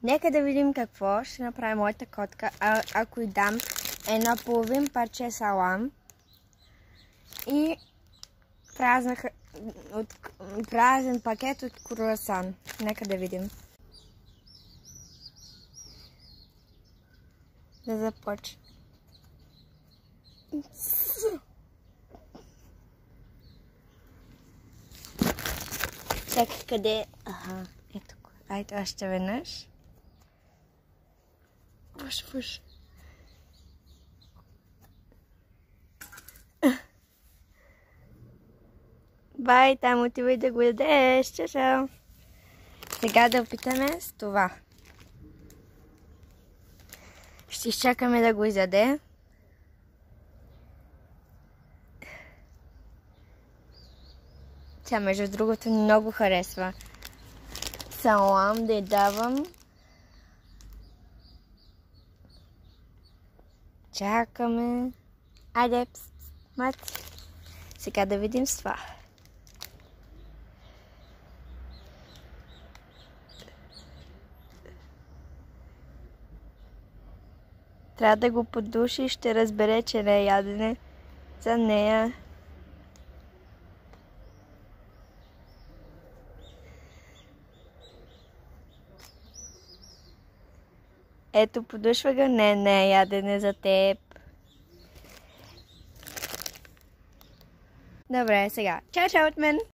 Нека да видим какво ще направи моята котка, ако й дам едно половин парче салам и празен пакет от круасан. Нека да видим. Да започне. Чакай, къде? Аха, ето. Айде още веднъж. Виж. Бай, там отивай да го ядеш. Чао. Сега да опитаме с това. Ще изчакаме да го изяде. Тя, между другото, много харесва салам да я давам. Чакаме. Айде, мати. Сега да видим с това. Трябва да го подуши и ще разбере, че не е ядене за нея. Ето, подушва го. Не е ядене за теб. Добре, сега. Чао от мен!